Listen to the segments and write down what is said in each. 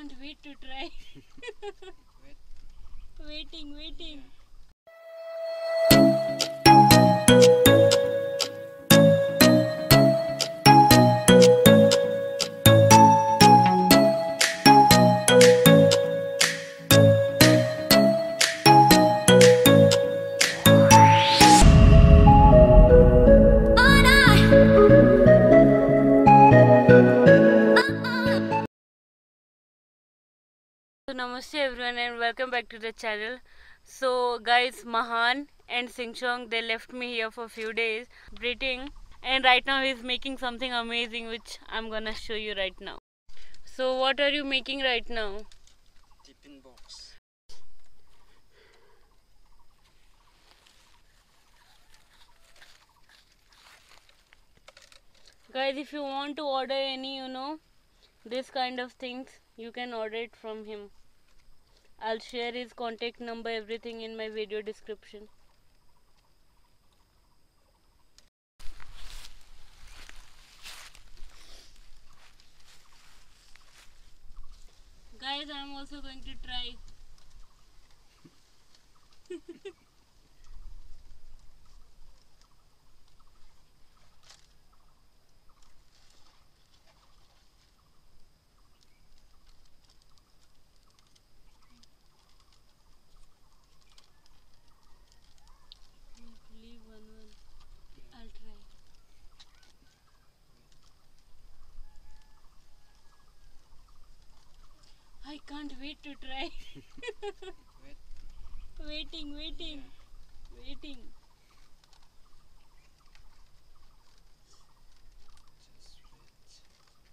can't wait to try. Waiting. So namaste everyone and welcome back to the channel. So guys, Mahan and Singchong, they left me here for a few days breathing, and right now he's making something amazing which I'm gonna show you right now. So what are you making right now? Tiffin box. Guys, if you want to order any, this kind of things, you can order it from him. I'll share his contact number, everything in my video description. Guys, I'm also going to try. Leave one. I'll try. I can't wait to try. Waiting.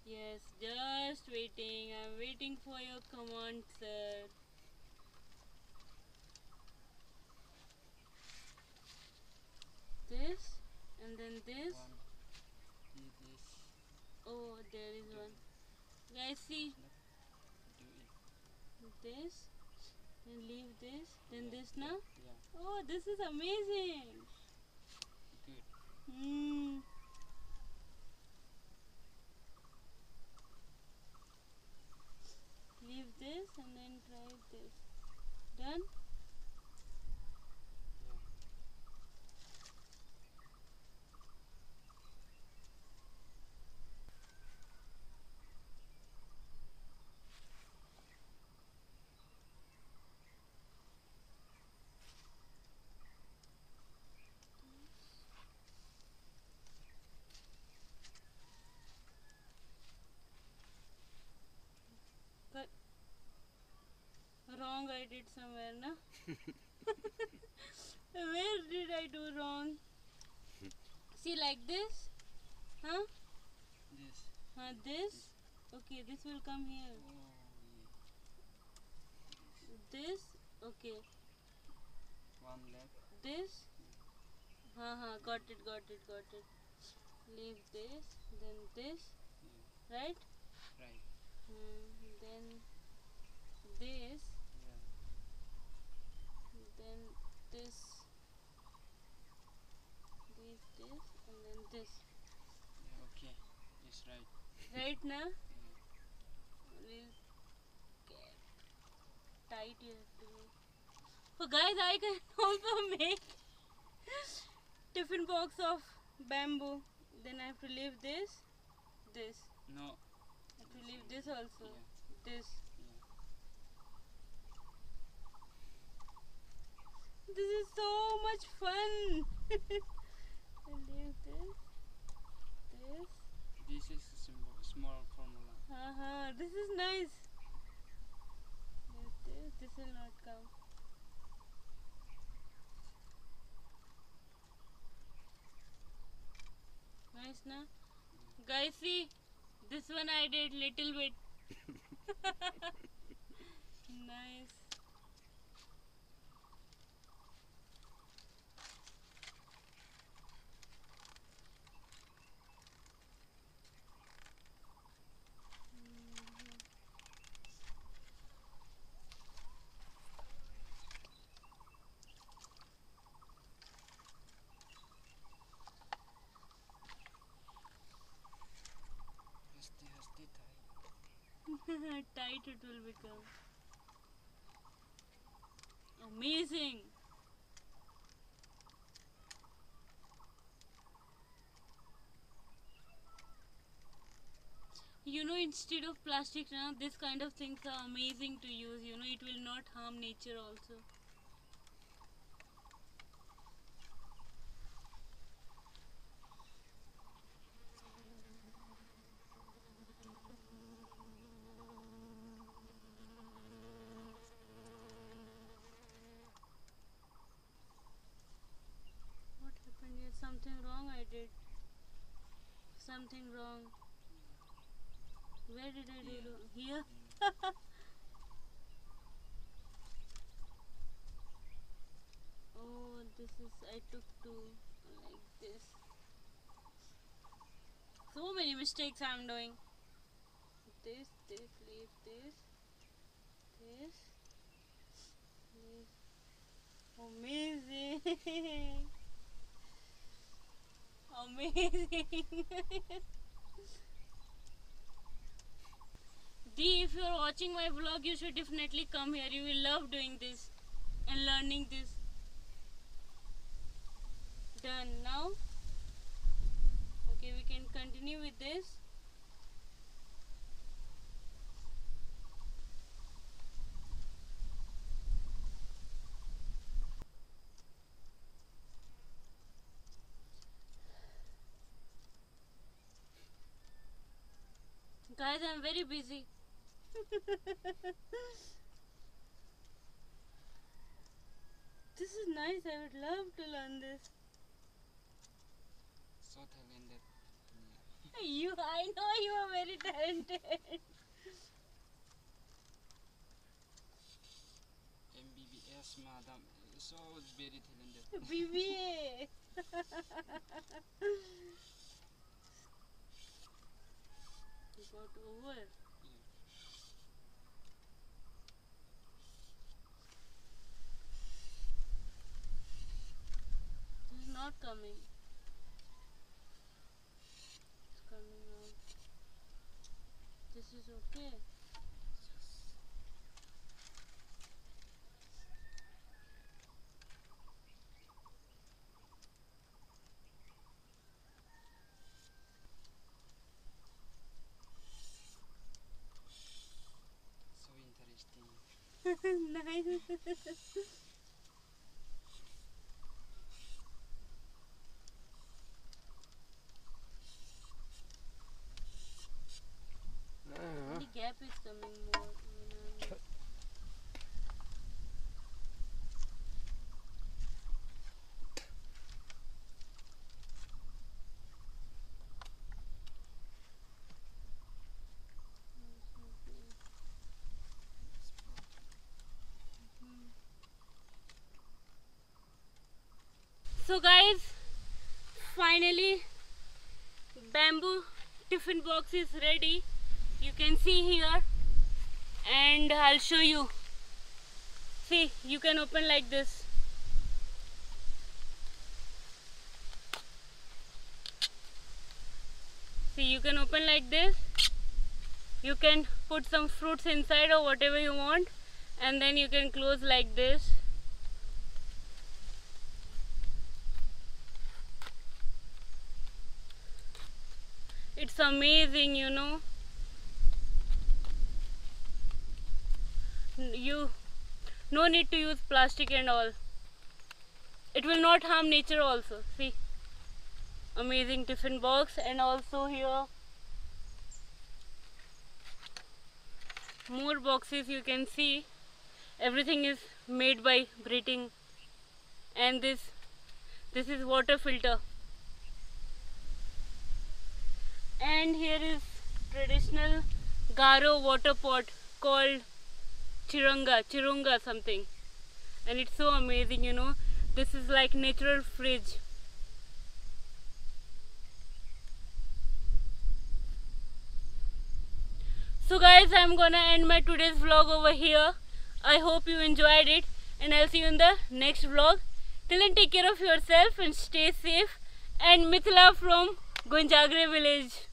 Yes, just waiting. I'm waiting for your command, sir. This and then this. Oh, there is one. Guys, see. This and leave this. Then this now. Oh, this is amazing. Good. Leave this and then try this. Done? But wrong I did somewhere, na? Where did I do wrong? See, like this? Huh? This? Okay, this will come here. This? Okay. One left. This? Got it. Leave this, then this, right? Right. Then this, then this, and then this. Okay. It's right. Right now? We'll get tight here to me. So guys, I can also make tiffin box of bamboo. Then I have to leave this. No. I have to leave this also. This. This is so much fun. I leave this. This is a small formula. This is nice. Leave this will not come. Nice, na? Guys, see, this one I did little bit. Nice. Tight it will become. Amazing. You know, instead of plastic now, this kind of things are amazing to use. You know, it will not harm nature also. What happened here? Something wrong I did. Something wrong. Where did I do wrong? Here? Oh, this is, I took two like this. So many mistakes I'm doing. This, leave this, this. Amazing. Amazing. Dee, if you are watching my vlog, you should definitely come here. You will love doing this and learning this. Done now. Okay, we can continue with this. Guys, I'm very busy. This is nice. I would love to learn this. So talented. I know you are very talented. MBBS, madam. So very talented. BBA. Got over. It's not coming. It's coming out. This is okay. So interesting. Nice. The gap is coming more. So guys, finally bamboo tiffin box is ready. You can see here, and I'll show you. See, you can open like this. See, you can open like this. You can put some fruits inside or whatever you want, and then you can close like this. It's amazing, you know. No need to use plastic and all. It will not harm nature also. See, amazing tiffin box, and also here more boxes. You can see everything is made by Brithing, and this is water filter. And here is traditional Garo water pot called chirunga something, and it's so amazing, you know. This is like natural fridge. So guys, I'm gonna end my today's vlog over here. I hope you enjoyed it, and I'll see you in the next vlog. Till then, take care of yourself and stay safe. And Mithila from Gunjagre village.